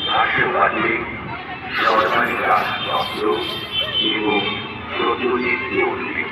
রাষ্ট্রবাদী সরকারি রাষ্ট্রযন্ত্র এবং প্রতিনিধি উদ্ভিদ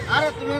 अरे तुम्हें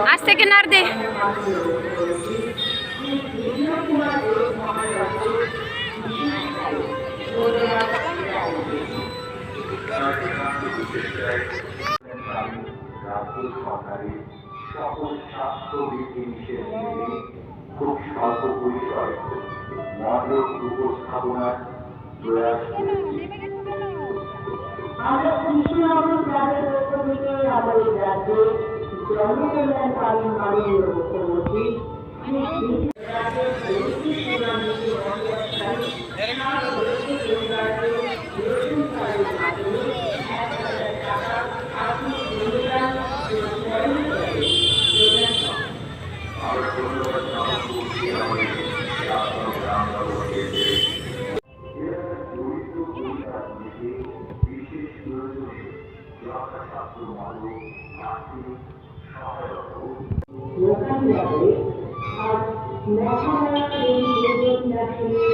आज से किनार दे সরকারি সকল স্বাস্থ্যবিধি নিষেধ মেনে খুব স্বল্প পরিসরে মডেল উপস্থাপনার প্রয়াস করেছি। আমরা কৃষি আমাদের পক্ষ থেকে আমাদের রাজ্যে জনকল্যাণকারী মাননীয় মুখ্যমন্ত্রী ধন্যবাদ জানাতে করছি আমাদের জাতীয় গ্রাম ব্যবহারকে দরিদ্র পরিবারগুলিকে বিশেষ প্রয়োজনে যথাসাধ্য মানব আর্থিক সহায়তা দোকান যাবে আজ ন্যাশনাল রেডিও ন্যাশনাল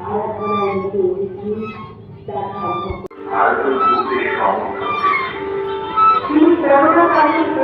আরাধনায় নিতে এসেছি তার সম্পর্কে আয়োজন করতে সমর্থন তিনি করোনাকালীন